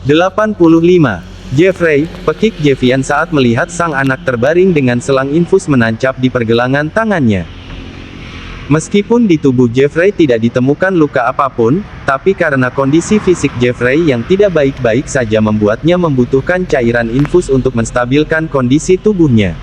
85. Jeffrey, pekik Jevian saat melihat sang anak terbaring dengan selang infus menancap di pergelangan tangannya. Meskipun di tubuh Jeffrey tidak ditemukan luka apapun, tapi karena kondisi fisik Jeffrey yang tidak baik-baik saja membuatnya membutuhkan cairan infus untuk menstabilkan kondisi tubuhnya.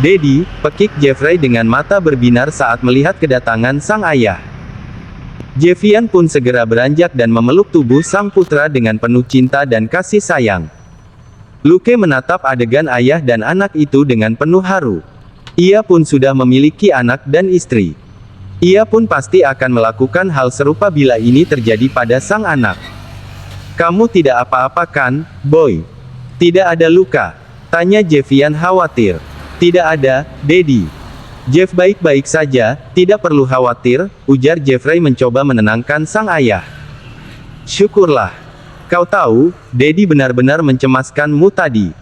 Daddy, pekik Jeffrey dengan mata berbinar saat melihat kedatangan sang ayah. Jevian pun segera beranjak dan memeluk tubuh sang putra dengan penuh cinta dan kasih sayang. Luke menatap adegan ayah dan anak itu dengan penuh haru. Ia pun sudah memiliki anak dan istri. Ia pun pasti akan melakukan hal serupa bila ini terjadi pada sang anak. "Kamu tidak apa-apa kan, boy? Tidak ada luka?" tanya Jevian khawatir. "Tidak ada, Daddy. Jeff baik-baik saja, tidak perlu khawatir," ujar Jeffrey mencoba menenangkan sang ayah. "Syukurlah. Kau tahu, Daddy benar-benar mencemaskanmu tadi.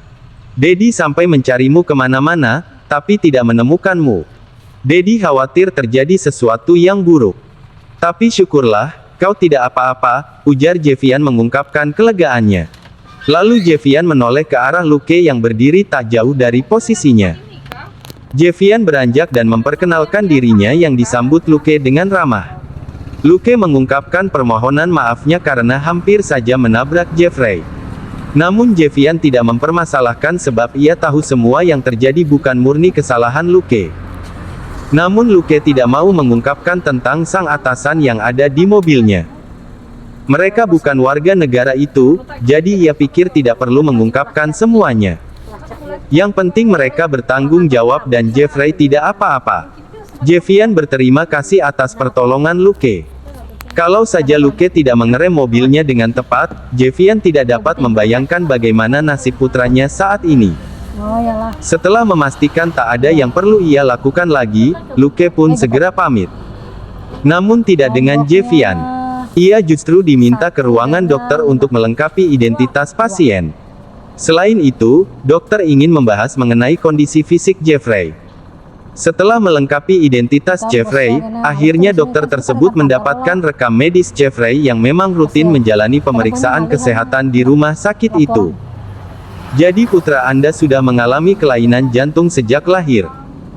Daddy sampai mencarimu kemana-mana, tapi tidak menemukanmu. Daddy khawatir terjadi sesuatu yang buruk. Tapi syukurlah, kau tidak apa-apa," ujar Jevian mengungkapkan kelegaannya. Lalu Jevian menoleh ke arah Luke yang berdiri tak jauh dari posisinya. Jevian beranjak dan memperkenalkan dirinya yang disambut Luke dengan ramah. Luke mengungkapkan permohonan maafnya karena hampir saja menabrak Jeffrey. Namun Jevian tidak mempermasalahkan sebab ia tahu semua yang terjadi bukan murni kesalahan Luke. Namun Luke tidak mau mengungkapkan tentang sang atasan yang ada di mobilnya. Mereka bukan warga negara itu, jadi ia pikir tidak perlu mengungkapkan semuanya. Yang penting mereka bertanggung jawab dan Jeffrey tidak apa-apa. Jevian berterima kasih atas pertolongan Luke. Kalau saja Luke tidak mengerem mobilnya dengan tepat, Jevian tidak dapat membayangkan bagaimana nasib putranya saat ini. Setelah memastikan tak ada yang perlu ia lakukan lagi, Luke pun segera pamit. Namun tidak dengan Jevian. Ia justru diminta ke ruangan dokter untuk melengkapi identitas pasien. Selain itu, dokter ingin membahas mengenai kondisi fisik Jeffrey. Setelah melengkapi identitas Jeffrey, akhirnya dokter tersebut mendapatkan rekam medis Jeffrey yang memang rutin menjalani pemeriksaan kesehatan di rumah sakit itu. "Jadi putra Anda sudah mengalami kelainan jantung sejak lahir?"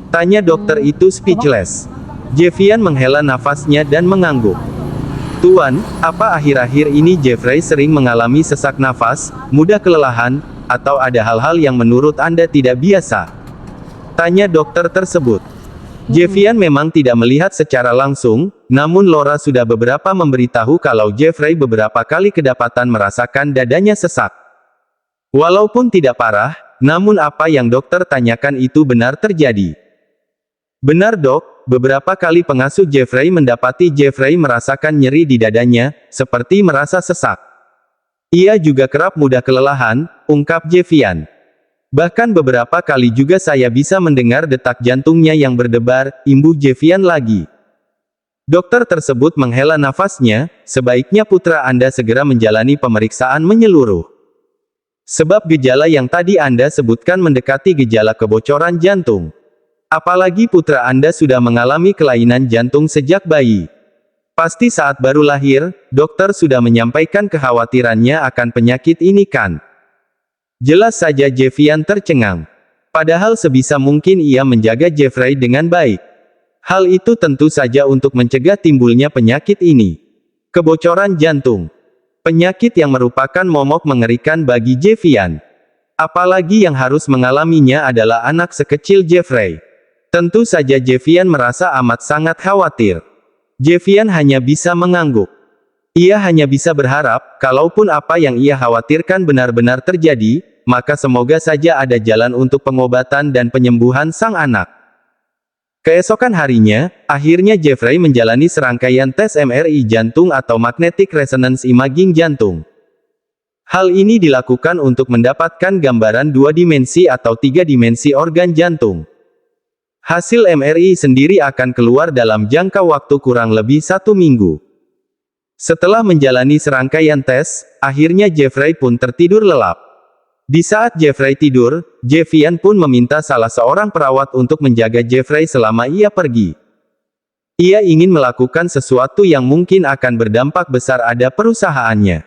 tanya dokter itu speechless. Jevian menghela nafasnya dan mengangguk. "Tuan, apa akhir-akhir ini Jeffrey sering mengalami sesak nafas, mudah kelelahan, atau ada hal-hal yang menurut Anda tidak biasa?" tanya dokter tersebut. Jevian memang tidak melihat secara langsung, namun Laura sudah beberapa memberitahu kalau Jeffrey beberapa kali kedapatan merasakan dadanya sesak. Walaupun tidak parah, namun apa yang dokter tanyakan itu benar terjadi. "Benar dok, beberapa kali pengasuh Jeffrey mendapati Jeffrey merasakan nyeri di dadanya, seperti merasa sesak. Ia juga kerap mudah kelelahan," ungkap Jevian. "Bahkan beberapa kali juga saya bisa mendengar detak jantungnya yang berdebar," imbuh Jevian lagi. Dokter tersebut menghela nafasnya, "Sebaiknya putra Anda segera menjalani pemeriksaan menyeluruh. Sebab gejala yang tadi Anda sebutkan mendekati gejala kebocoran jantung. Apalagi putra Anda sudah mengalami kelainan jantung sejak bayi. Pasti saat baru lahir, dokter sudah menyampaikan kekhawatirannya akan penyakit ini kan?" Jelas saja Jevian tercengang. Padahal sebisa mungkin ia menjaga Jeffrey dengan baik. Hal itu tentu saja untuk mencegah timbulnya penyakit ini. Kebocoran jantung. Penyakit yang merupakan momok mengerikan bagi Jevian. Apalagi yang harus mengalaminya adalah anak sekecil Jeffrey. Tentu saja Jevian merasa amat sangat khawatir. Jevian hanya bisa mengangguk. Ia hanya bisa berharap, kalaupun apa yang ia khawatirkan benar-benar terjadi, maka semoga saja ada jalan untuk pengobatan dan penyembuhan sang anak. Keesokan harinya, akhirnya Jeffrey menjalani serangkaian tes MRI jantung atau Magnetic Resonance Imaging jantung. Hal ini dilakukan untuk mendapatkan gambaran 2 dimensi atau 3 dimensi organ jantung. Hasil MRI sendiri akan keluar dalam jangka waktu kurang lebih 1 minggu. Setelah menjalani serangkaian tes, akhirnya Jeffrey pun tertidur lelap. Di saat Jeffrey tidur, Jevian pun meminta salah seorang perawat untuk menjaga Jeffrey selama ia pergi. Ia ingin melakukan sesuatu yang mungkin akan berdampak besar pada perusahaannya.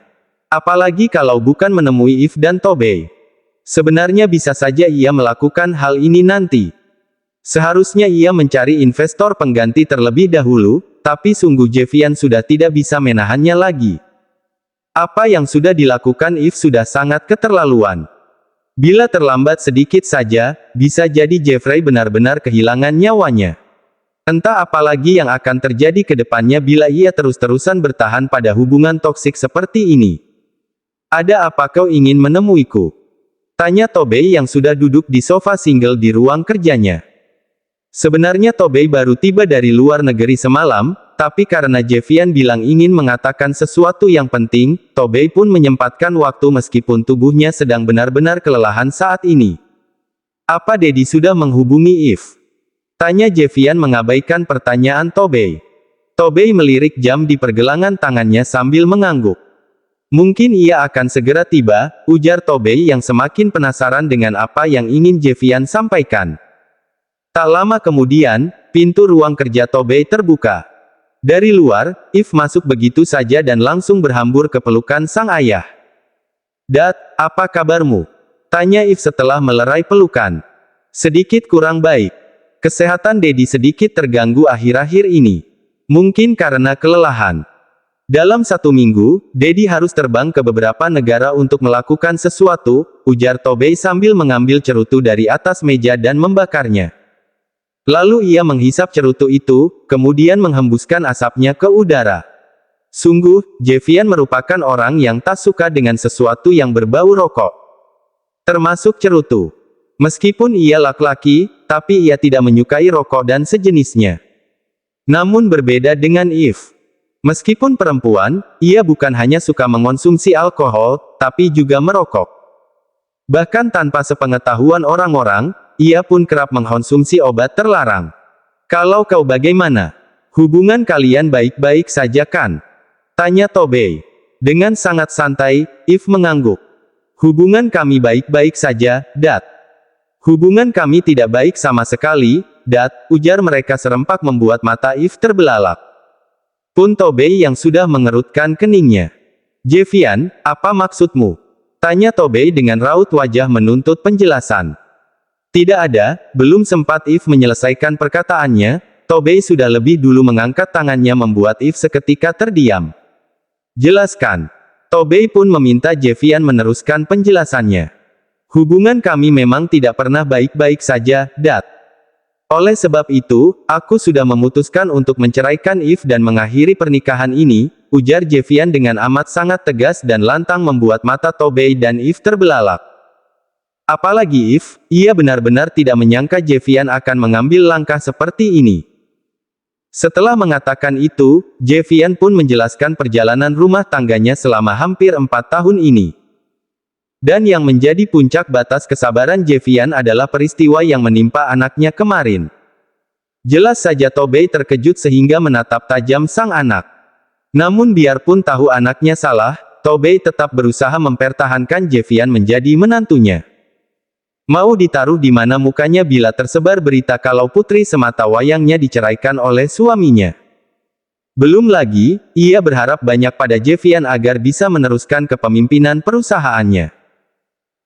Apalagi kalau bukan menemui If dan Tobey. Sebenarnya bisa saja ia melakukan hal ini nanti. Seharusnya ia mencari investor pengganti terlebih dahulu, tapi sungguh Jevian sudah tidak bisa menahannya lagi. Apa yang sudah dilakukan If sudah sangat keterlaluan. Bila terlambat sedikit saja, bisa jadi Jeffrey benar-benar kehilangan nyawanya. Entah apa lagi yang akan terjadi ke depannya bila ia terus-terusan bertahan pada hubungan toksik seperti ini. Ada apa kau ingin menemuiku? Tanya Tobey yang sudah duduk di sofa single di ruang kerjanya. Sebenarnya Tobey baru tiba dari luar negeri semalam, tapi karena Jevian bilang ingin mengatakan sesuatu yang penting, Tobey pun menyempatkan waktu meskipun tubuhnya sedang benar-benar kelelahan saat ini. Apa Daddy sudah menghubungi If? Tanya Jevian mengabaikan pertanyaan Tobey. Tobey melirik jam di pergelangan tangannya sambil mengangguk. Mungkin ia akan segera tiba, ujar Tobey yang semakin penasaran dengan apa yang ingin Jevian sampaikan. Tak lama kemudian, pintu ruang kerja Tobey terbuka. Dari luar, If masuk begitu saja dan langsung berhambur ke pelukan sang ayah. "Dad, apa kabarmu?" tanya If setelah melerai pelukan. "Sedikit kurang baik. Kesehatan Daddy sedikit terganggu akhir-akhir ini. Mungkin karena kelelahan. Dalam 1 minggu, Daddy harus terbang ke beberapa negara untuk melakukan sesuatu," ujar Tobey sambil mengambil cerutu dari atas meja dan membakarnya. Lalu ia menghisap cerutu itu, kemudian menghembuskan asapnya ke udara. Sungguh, Jevian merupakan orang yang tak suka dengan sesuatu yang berbau rokok. Termasuk cerutu. Meskipun ia laki-laki, tapi ia tidak menyukai rokok dan sejenisnya. Namun berbeda dengan If. Meskipun perempuan, ia bukan hanya suka mengonsumsi alkohol, tapi juga merokok. Bahkan tanpa sepengetahuan orang-orang, ia pun kerap mengkonsumsi obat terlarang. "Kalau kau bagaimana? Hubungan kalian baik-baik saja kan?" tanya Tobey. Dengan sangat santai, If mengangguk. "Hubungan kami baik-baik saja, Dad." "Hubungan kami tidak baik sama sekali, Dad," ujar mereka serempak membuat mata If terbelalak. Pun Tobey yang sudah mengerutkan keningnya. "Jevian, apa maksudmu?" tanya Tobey dengan raut wajah menuntut penjelasan. "Tidak ada," belum sempat If menyelesaikan perkataannya, Tobey sudah lebih dulu mengangkat tangannya membuat If seketika terdiam. "Jelaskan." Tobey pun meminta Jevian meneruskan penjelasannya. "Hubungan kami memang tidak pernah baik-baik saja, Dad. Oleh sebab itu, aku sudah memutuskan untuk menceraikan If dan mengakhiri pernikahan ini," ujar Jevian dengan amat sangat tegas dan lantang membuat mata Tobey dan If terbelalak. Apalagi If, ia benar-benar tidak menyangka Jevian akan mengambil langkah seperti ini. Setelah mengatakan itu, Jevian pun menjelaskan perjalanan rumah tangganya selama hampir 4 tahun ini. Dan yang menjadi puncak batas kesabaran Jevian adalah peristiwa yang menimpa anaknya kemarin. Jelas saja Tobey terkejut sehingga menatap tajam sang anak. Namun biarpun tahu anaknya salah, Tobey tetap berusaha mempertahankan Jevian menjadi menantunya. Mau ditaruh di mana mukanya bila tersebar berita kalau putri semata wayangnya diceraikan oleh suaminya. Belum lagi, ia berharap banyak pada Jevian agar bisa meneruskan kepemimpinan perusahaannya.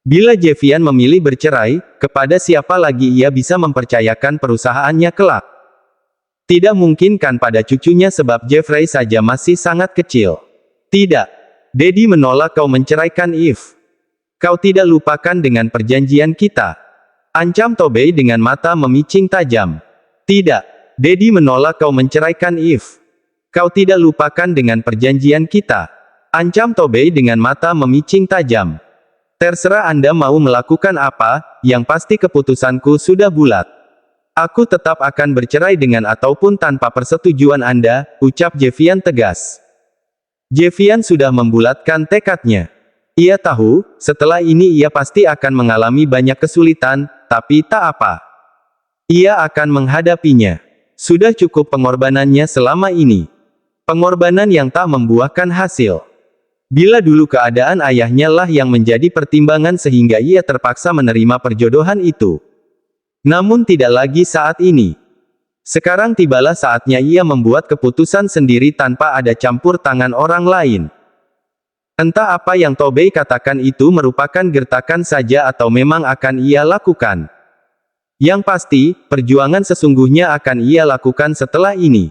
Bila Jevian memilih bercerai, kepada siapa lagi ia bisa mempercayakan perusahaannya kelak? Tidak mungkin kan pada cucunya sebab Jeffrey saja masih sangat kecil. "Tidak. Daddy menolak kau menceraikan If. Kau tidak lupakan dengan perjanjian kita?" ancam Tobey dengan mata memicing tajam. "Tidak. Daddy menolak kau menceraikan If. Kau tidak lupakan dengan perjanjian kita?" ancam Tobey dengan mata memicing tajam. "Terserah Anda mau melakukan apa, yang pasti keputusanku sudah bulat. Aku tetap akan bercerai dengan ataupun tanpa persetujuan Anda," ucap Jevian tegas. Jevian sudah membulatkan tekadnya. Ia tahu, setelah ini ia pasti akan mengalami banyak kesulitan, tapi tak apa. Ia akan menghadapinya. Sudah cukup pengorbanannya selama ini. Pengorbanan yang tak membuahkan hasil. Bila dulu keadaan ayahnya lah yang menjadi pertimbangan sehingga ia terpaksa menerima perjodohan itu. Namun tidak lagi saat ini. Sekarang tibalah saatnya ia membuat keputusan sendiri tanpa ada campur tangan orang lain. Entah apa yang Tobey katakan itu merupakan gertakan saja atau memang akan ia lakukan. Yang pasti, perjuangan sesungguhnya akan ia lakukan setelah ini.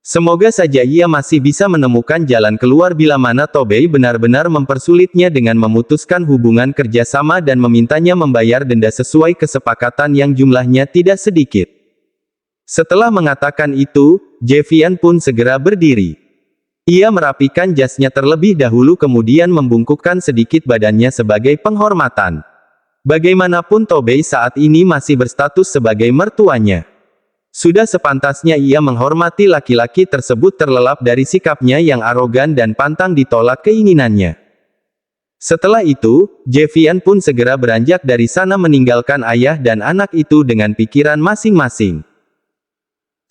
Semoga saja ia masih bisa menemukan jalan keluar bila mana Tobey benar-benar mempersulitnya dengan memutuskan hubungan kerjasama dan memintanya membayar denda sesuai kesepakatan yang jumlahnya tidak sedikit. Setelah mengatakan itu, Javian pun segera berdiri. Ia merapikan jasnya terlebih dahulu kemudian membungkukkan sedikit badannya sebagai penghormatan. Bagaimanapun Tobey saat ini masih berstatus sebagai mertuanya. Sudah sepantasnya ia menghormati laki-laki tersebut terlelap dari sikapnya yang arogan dan pantang ditolak keinginannya. Setelah itu, Javian pun segera beranjak dari sana meninggalkan ayah dan anak itu dengan pikiran masing-masing.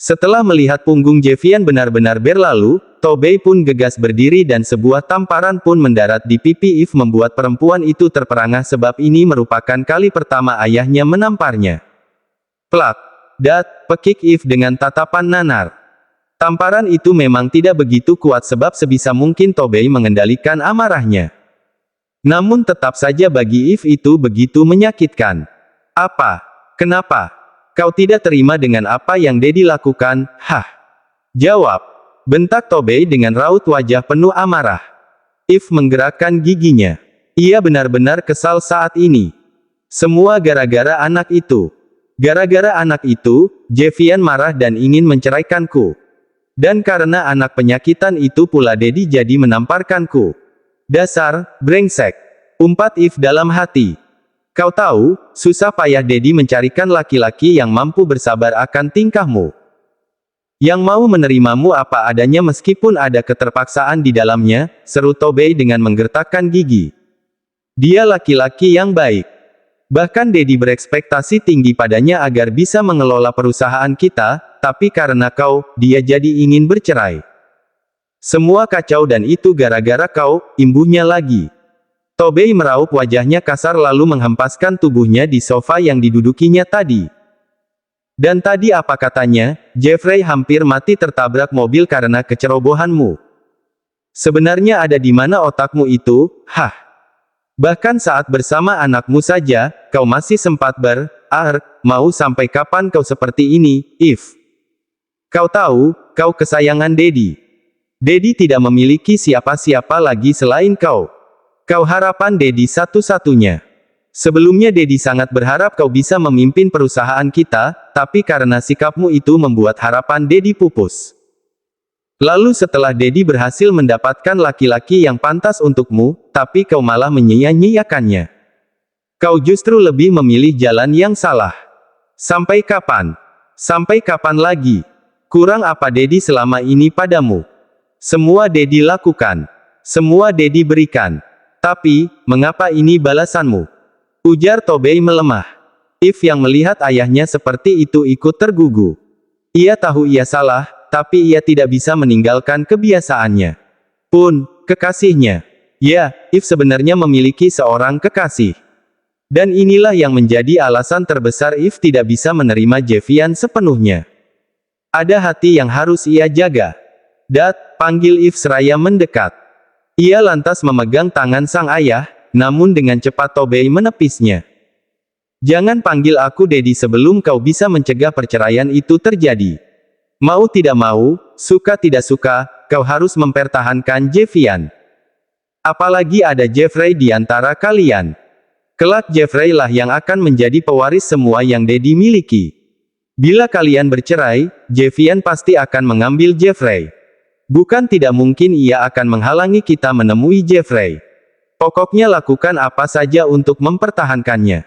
Setelah melihat punggung Javian benar-benar berlalu, Tobey pun gegas berdiri dan sebuah tamparan pun mendarat di pipi Eve membuat perempuan itu terperangah sebab ini merupakan kali pertama ayahnya menamparnya. Plak! Dat, pekik Eve dengan tatapan nanar. Tamparan itu memang tidak begitu kuat sebab sebisa mungkin Tobey mengendalikan amarahnya. Namun tetap saja bagi Eve itu begitu menyakitkan. Apa? Kenapa? Kau tidak terima dengan apa yang Daddy lakukan? Hah? Jawab. Bentak Tobey dengan raut wajah penuh amarah. Eve menggerakkan giginya. Ia benar-benar kesal saat ini. Semua gara-gara anak itu. Gara-gara anak itu, Javian marah dan ingin menceraikanku. Dan karena anak penyakitan itu pula Daddy jadi menamparkanku. Dasar, brengsek. Umpat Eve dalam hati. Kau tahu, susah payah Daddy mencarikan laki-laki yang mampu bersabar akan tingkahmu. Yang mau menerimamu apa adanya meskipun ada keterpaksaan di dalamnya, seru Tobey dengan menggertakkan gigi. Dia laki-laki yang baik. Bahkan Daddy berekspektasi tinggi padanya agar bisa mengelola perusahaan kita, tapi karena kau, dia jadi ingin bercerai. Semua kacau dan itu gara-gara kau, imbuhnya lagi. Tobey meraup wajahnya kasar lalu menghempaskan tubuhnya di sofa yang didudukinya tadi. Dan tadi apa katanya, Jeffrey hampir mati tertabrak mobil karena kecerobohanmu. Sebenarnya ada di mana otakmu itu, hah? Bahkan saat bersama anakmu saja, kau masih sempat mau sampai kapan kau seperti ini, Eve? Kau tahu, kau kesayangan Daddy. Daddy tidak memiliki siapa-siapa lagi selain kau. Kau harapan Daddy satu-satunya. Sebelumnya Daddy sangat berharap kau bisa memimpin perusahaan kita, tapi karena sikapmu itu membuat harapan Daddy pupus. Lalu setelah Daddy berhasil mendapatkan laki-laki yang pantas untukmu, tapi kau malah menyia-nyiakannya. Kau justru lebih memilih jalan yang salah. Sampai kapan? Sampai kapan lagi? Kurang apa Daddy selama ini padamu? Semua Daddy lakukan. Semua Daddy berikan. Tapi, mengapa ini balasanmu? Ujar Tobey melemah. Eve yang melihat ayahnya seperti itu ikut tergugu. Ia tahu ia salah, tapi ia tidak bisa meninggalkan kebiasaannya. Pun, kekasihnya. Ya, Eve sebenarnya memiliki seorang kekasih. Dan inilah yang menjadi alasan terbesar Eve tidak bisa menerima Javian sepenuhnya. Ada hati yang harus ia jaga. Dat, panggil Eve seraya mendekat. Ia lantas memegang tangan sang ayah, namun dengan cepat Tobey menepisnya. Jangan panggil aku Daddy sebelum kau bisa mencegah perceraian itu terjadi. Mau tidak mau, suka tidak suka, kau harus mempertahankan Javian. Apalagi ada Jeffrey di antara kalian. Kelak Jeffrey lah yang akan menjadi pewaris semua yang Daddy miliki. Bila kalian bercerai, Javian pasti akan mengambil Jeffrey. Bukan tidak mungkin ia akan menghalangi kita menemui Jeffrey. Pokoknya lakukan apa saja untuk mempertahankannya.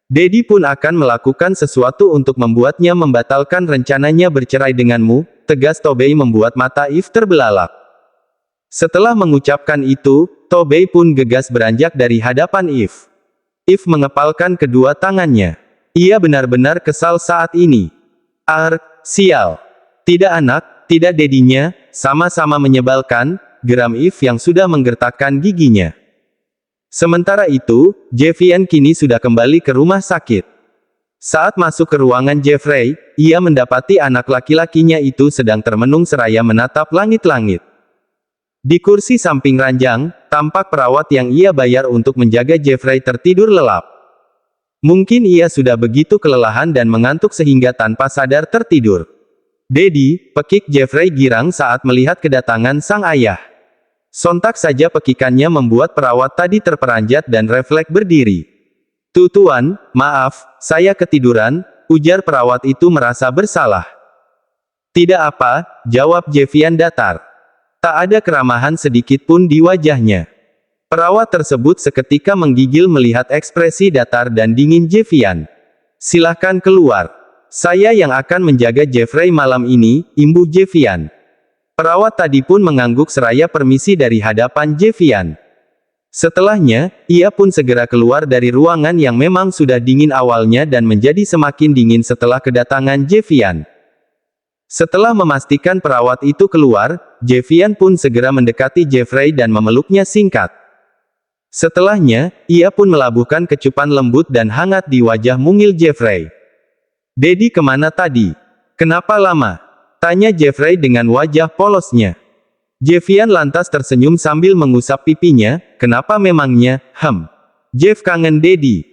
Daddy pun akan melakukan sesuatu untuk membuatnya membatalkan rencananya bercerai denganmu, tegas Tobey membuat mata Eve terbelalak. Setelah mengucapkan itu, Tobey pun gegas beranjak dari hadapan Eve. Eve mengepalkan kedua tangannya. Ia benar-benar kesal saat ini. Sial. Tidak anak, tidak Daddy-nya, sama-sama menyebalkan, geram Eve yang sudah menggertakkan giginya. Sementara itu, Javian kini sudah kembali ke rumah sakit. Saat masuk ke ruangan Jeffrey, ia mendapati anak laki-lakinya itu sedang termenung seraya menatap langit-langit. Di kursi samping ranjang, tampak perawat yang ia bayar untuk menjaga Jeffrey tertidur lelap. Mungkin ia sudah begitu kelelahan dan mengantuk sehingga tanpa sadar tertidur. "Daddy," pekik Jeffrey girang saat melihat kedatangan sang ayah. Sontak saja pekikannya membuat perawat tadi terperanjat dan refleks berdiri. Tuan, maaf, saya ketiduran," ujar perawat itu merasa bersalah. "Tidak apa," jawab Jeffian datar. Tak ada keramahan sedikit pun di wajahnya. Perawat tersebut seketika menggigil melihat ekspresi datar dan dingin Jeffian. "Silahkan keluar. Saya yang akan menjaga Jeffrey malam ini," imbuh Jeffian. Perawat tadi pun mengangguk seraya permisi dari hadapan Jeffian. Setelahnya, ia pun segera keluar dari ruangan yang memang sudah dingin awalnya dan menjadi semakin dingin setelah kedatangan Jeffian. Setelah memastikan perawat itu keluar, Jeffian pun segera mendekati Jeffrey dan memeluknya singkat. Setelahnya, ia pun melabuhkan kecupan lembut dan hangat di wajah mungil Jeffrey. "Daddy kemana tadi? Kenapa lama?" tanya Jeffrey dengan wajah polosnya. Jeffian lantas tersenyum sambil mengusap pipinya. "Kenapa memangnya, Jeff kangen Daddy."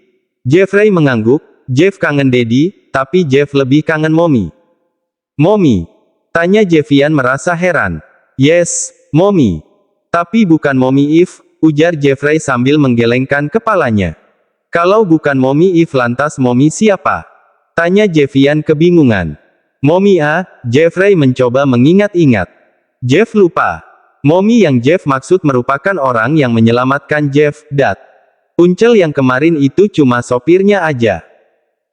Jeffrey mengangguk. "Jeff kangen Daddy, tapi Jeff lebih kangen Mommy." "Mommy?" tanya Jeffian merasa heran. "Yes, Mommy. Tapi bukan Mommy Eve," ujar Jeffrey sambil menggelengkan kepalanya. "Kalau bukan Mommy Eve lantas Mommy siapa?" tanya Jeffian kebingungan. "Mommy A," Jeffrey mencoba mengingat-ingat. "Jeff lupa. Mommy yang Jeff maksud merupakan orang yang menyelamatkan Jeff, Dad. Uncel yang kemarin itu cuma sopirnya aja."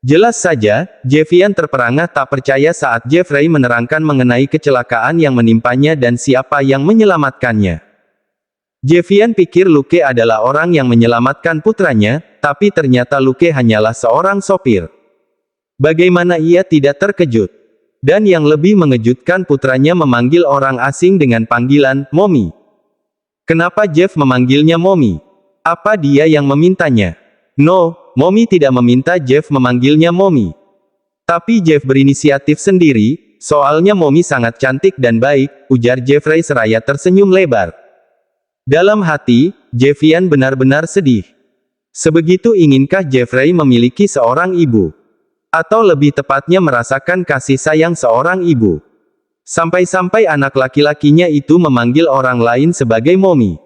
Jelas saja, Jeffian terperangah tak percaya saat Jeffrey menerangkan mengenai kecelakaan yang menimpanya dan siapa yang menyelamatkannya. Jeffian pikir Luke adalah orang yang menyelamatkan putranya, tapi ternyata Luke hanyalah seorang sopir. Bagaimana ia tidak terkejut? Dan yang lebih mengejutkan putranya memanggil orang asing dengan panggilan, Mommy. Kenapa Jeff memanggilnya Mommy? Apa dia yang memintanya? No, Mommy tidak meminta Jeff memanggilnya Mommy. Tapi Jeff berinisiatif sendiri, soalnya Mommy sangat cantik dan baik, ujar Jeffrey seraya tersenyum lebar. Dalam hati, Jeffian benar-benar sedih. Sebegitu inginkah Jeffrey memiliki seorang ibu? Atau lebih tepatnya merasakan kasih sayang seorang ibu. Sampai-sampai anak laki-lakinya itu memanggil orang lain sebagai Mommy.